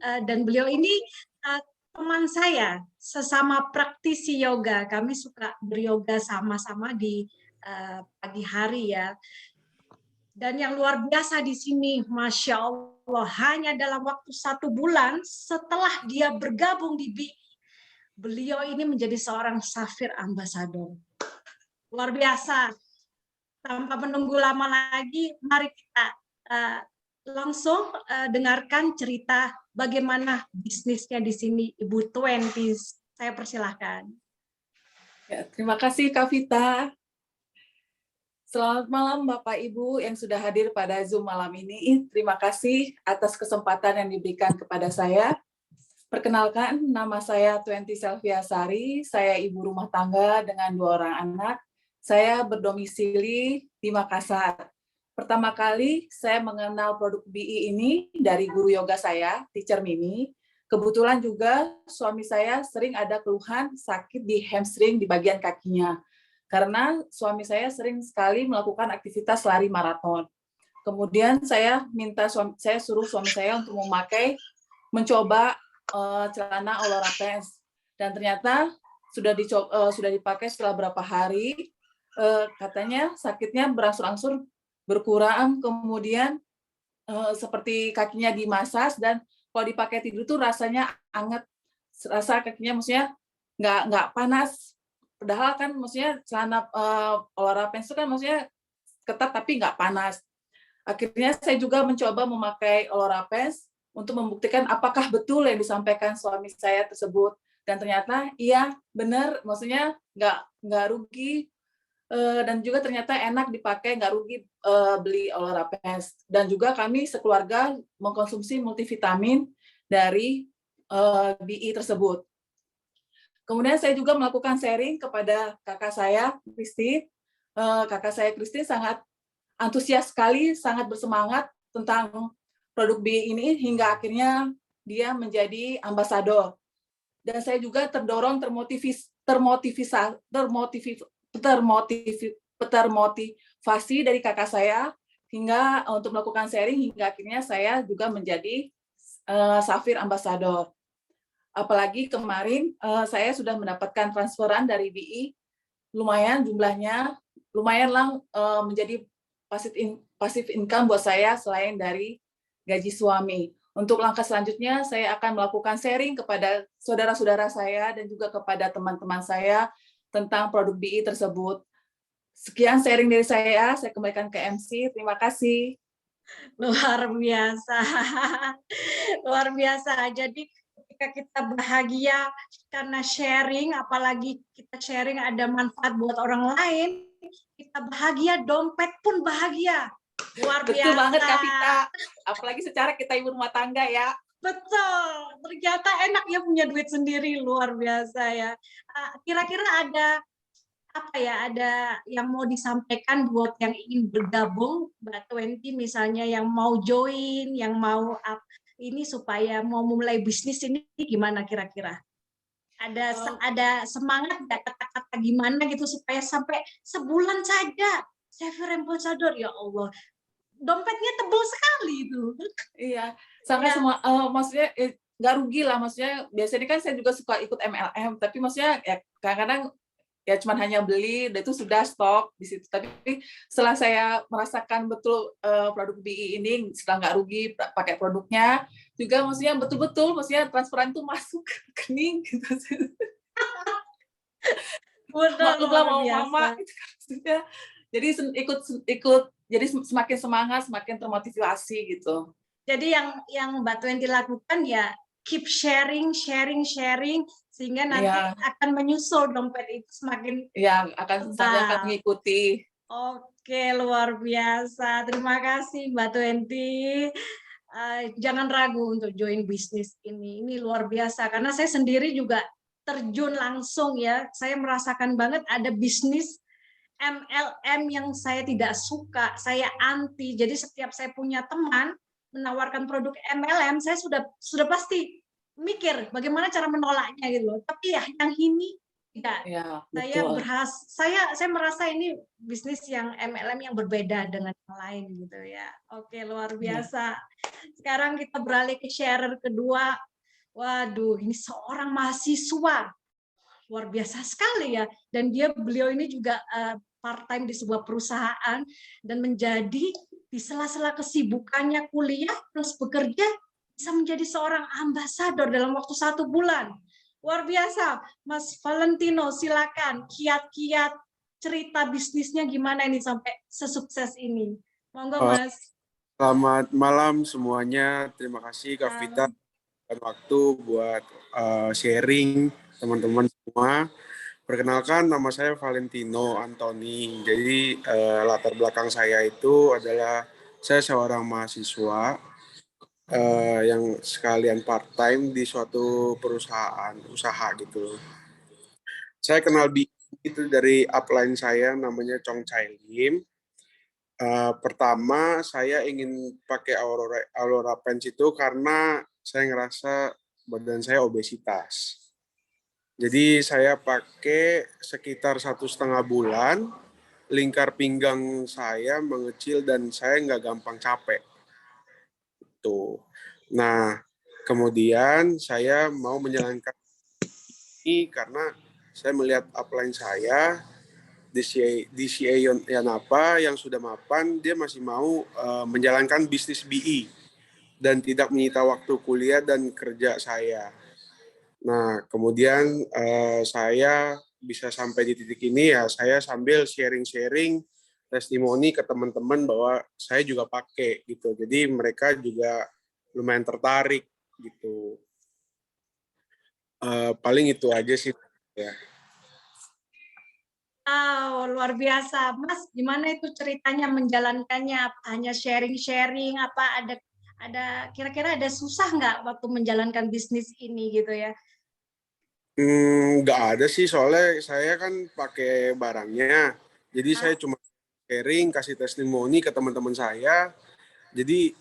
dan beliau ini teman saya, sesama praktisi yoga. Kami suka beryoga sama-sama di pagi hari ya. Dan yang luar biasa di sini, Masya Allah, hanya dalam waktu 1 bulan setelah dia bergabung di BI, beliau ini menjadi seorang Safir Ambassador. Luar biasa. Tanpa menunggu lama lagi, mari kita langsung dengarkan cerita bagaimana bisnisnya di sini, Ibu Twenty. Saya persilahkan. Ya, terima kasih Kak Vita. Selamat malam Bapak Ibu yang sudah hadir pada Zoom malam ini. Terima kasih atas kesempatan yang diberikan kepada saya. Perkenalkan, nama saya Twenty Selviasari. Saya ibu rumah tangga dengan 2 orang anak. Saya berdomisili di Makassar. Pertama kali saya mengenal produk BI ini dari guru yoga saya, Teacher Mimi. Kebetulan juga suami saya sering ada keluhan sakit di hamstring di bagian kakinya. Karena suami saya sering sekali melakukan aktivitas lari maraton. Kemudian saya suruh suami saya untuk mencoba celana Aurora Pants, dan ternyata sudah dipakai setelah berapa hari, katanya sakitnya berangsur-angsur berkurang, kemudian seperti kakinya dimasas, dan kalau dipakai tidur tuh rasanya hangat, rasa kakinya maksudnya nggak panas. Padahal kan maksudnya celana Aurora Pants itu kan maksudnya ketat tapi nggak panas. Akhirnya saya juga mencoba memakai Aurora Pants untuk membuktikan apakah betul yang disampaikan suami saya tersebut. Dan ternyata iya benar, maksudnya nggak rugi, dan juga ternyata enak dipakai, nggak rugi beli Aurora Pants. Dan juga kami sekeluarga mengkonsumsi multivitamin dari BI tersebut. Kemudian saya juga melakukan sharing kepada kakak saya, Kristi. Kakak saya, Kristi, sangat antusias sekali, sangat bersemangat tentang produk BI ini, hingga akhirnya dia menjadi ambasador. Dan saya juga terdorong, termotivasi dari kakak saya, hingga untuk melakukan sharing, hingga akhirnya saya juga menjadi Safir Ambassador. Apalagi kemarin saya sudah mendapatkan transferan dari BI, lumayan jumlahnya, lumayanlah menjadi passive income buat saya selain dari gaji suami. Untuk langkah selanjutnya, saya akan melakukan sharing kepada saudara-saudara saya dan juga kepada teman-teman saya tentang produk BI tersebut. Sekian sharing dari saya kembalikan ke MC. Terima kasih. Luar biasa. Luar biasa. Jadi ketika kita bahagia karena sharing, apalagi kita sharing ada manfaat buat orang lain, kita bahagia, dompet pun bahagia. Luar biasa. Betul banget Kak Vita. Apalagi secara kita ibu rumah tangga ya. Betul. Ternyata enak ya punya duit sendiri, luar biasa ya. Kira-kira ada apa ya, ada yang mau disampaikan buat yang ingin bergabung, Mbak Twenty misalnya, yang mau join, yang mau ini supaya mau mulai bisnis ini gimana kira-kira? Ada semangat nggak, kata-kata gimana gitu supaya sampai sebulan saja Safir Ambassador, ya Allah, dompetnya tebal sekali itu. Iya, sangat semua, maksudnya nggak rugi lah, maksudnya biasanya kan saya juga suka ikut MLM, tapi maksudnya ya kadang-kadang ya cuma hanya beli, dan itu sudah stok di situ. Tapi setelah saya merasakan betul produk BI ini, setelah nggak rugi pakai produknya, juga maksudnya betul-betul maksudnya transferan itu masuk ke rekening gitu. Maklumlah mau mama, maksudnya. Jadi ikut, jadi semakin semangat, semakin termotivasi gitu. Jadi yang Mbak Twenty lakukan ya keep sharing sehingga nanti akan menyusul dompet itu semakin akan mengikuti. Oke, luar biasa. Terima kasih Mbak Twenty. Jangan ragu untuk join bisnis ini. Ini luar biasa karena saya sendiri juga terjun langsung ya. Saya merasakan banget ada bisnis MLM yang saya tidak suka, saya anti. Jadi setiap saya punya teman menawarkan produk MLM, saya sudah pasti mikir bagaimana cara menolaknya gitu loh. Tapi ya yang ini Tidak, Ya, saya betul. saya merasa ini bisnis yang MLM yang berbeda dengan yang lain gitu ya. Oke, luar Ya. biasa. Sekarang kita beralih ke sharer kedua. Waduh, ini seorang mahasiswa luar biasa sekali ya. Dan beliau ini juga part time di sebuah perusahaan dan menjadi di sela-sela kesibukannya kuliah terus bekerja bisa menjadi seorang ambasador dalam waktu 1 bulan. Luar biasa, Mas Valentino, silakan kiat-kiat cerita bisnisnya gimana ini sampai sesukses ini. Monggo Uh, Mas. Selamat malam semuanya. Terima kasih Kak Vita Um, dan waktu buat sharing teman-teman semua. Perkenalkan, nama saya Valentino Antoni. Jadi latar belakang saya itu adalah saya seorang mahasiswa yang sekalian part time di suatu perusahaan usaha gitu. Saya kenal itu dari upline saya namanya Chong Chai Lim. Pertama, saya ingin pakai Aurora Pens itu karena saya ngerasa badan saya obesitas. Jadi saya pakai sekitar 1,5 bulan, lingkar pinggang saya mengecil dan saya nggak gampang capek. Tuh. Nah, kemudian saya mau menjalankan ini karena saya melihat upline saya DCA Yanapa yang sudah mapan, dia masih mau menjalankan bisnis BI dan tidak menyita waktu kuliah dan kerja saya. Nah, kemudian saya bisa sampai di titik ini ya saya sambil sharing-sharing testimoni ke teman-teman bahwa saya juga pakai gitu. Jadi mereka juga lumayan tertarik gitu. Paling itu aja sih ya. Wow, luar biasa. Mas, gimana itu ceritanya menjalankannya? Hanya sharing-sharing apa ada kira-kira ada susah nggak waktu menjalankan bisnis ini gitu ya? Nggak ada sih, soalnya saya kan pakai barangnya. Jadi saya Ah, cuma sharing, kasih testimoni ke teman-teman saya. Jadi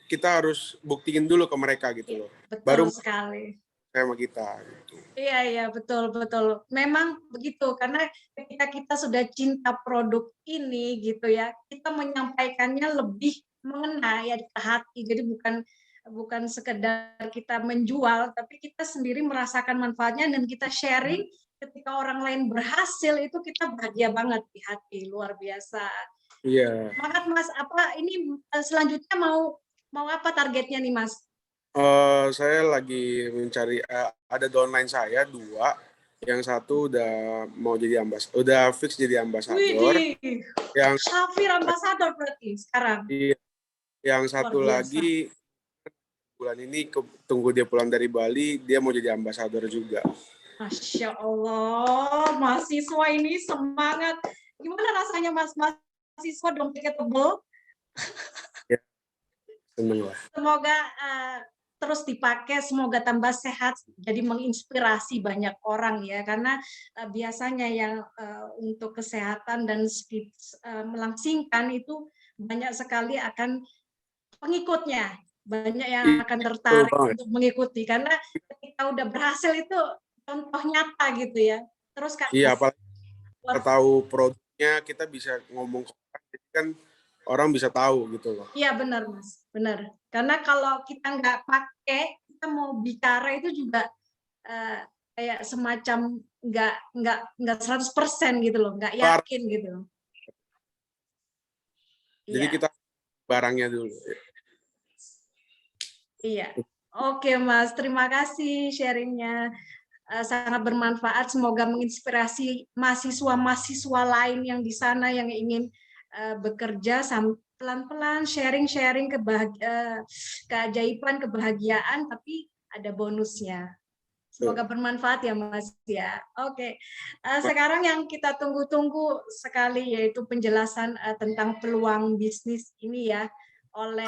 kita harus buktiin dulu ke mereka gitu iya, loh. betul Baru sekali. saya sama kita gitu. Iya, iya, betul, betul. Memang begitu, karena ketika kita sudah cinta produk ini gitu ya, kita menyampaikannya lebih mengena ya ke hati. Jadi bukan bukan sekedar kita menjual, tapi kita sendiri merasakan manfaatnya dan kita sharing ketika orang lain berhasil itu kita bahagia banget di hati, luar biasa. Iya. Semangat Mas, apa ini selanjutnya mau mau apa targetnya nih Mas? Saya lagi mencari ada downline saya 2. Yang satu udah mau jadi udah fix jadi ambasador. Widih, Yang Safir Ambassador berarti sekarang. yang Luar satu biasa. lagi bulan ini tunggu dia pulang dari Bali, dia mau jadi ambasador juga. Masya Allah, mahasiswa ini semangat. Gimana rasanya Mas? Mahasiswa dompetnya tebel. Ya, seneng lah. Semoga terus dipakai, semoga tambah sehat, jadi menginspirasi banyak orang ya. Karena biasanya yang untuk kesehatan dan melangsingkan itu banyak sekali akan pengikutnya. Banyak yang Iya, akan betul tertarik banget. untuk mengikuti. Karena ketika udah berhasil itu contoh nyata gitu ya. Terus Kak Iya, Mas, apalagi kita tahu produknya, kita bisa ngomong ke orang, jadi kan orang bisa tahu gitu loh. iya benar Mas, benar. Karena kalau kita nggak pakai, kita mau bicara itu juga kayak semacam nggak 100% gitu loh, nggak Par- yakin gitu loh. Jadi Iya, kita barangnya dulu. iya. Oke Mas, terima kasih sharingnya. Sangat bermanfaat. Semoga menginspirasi mahasiswa-mahasiswa lain yang di sana yang ingin bekerja pelan-pelan sharing-sharing keajaiban, kebahagiaan, tapi ada bonusnya. Semoga bermanfaat ya Mas ya. Oke, sekarang yang kita tunggu-tunggu sekali yaitu penjelasan tentang peluang bisnis ini ya oleh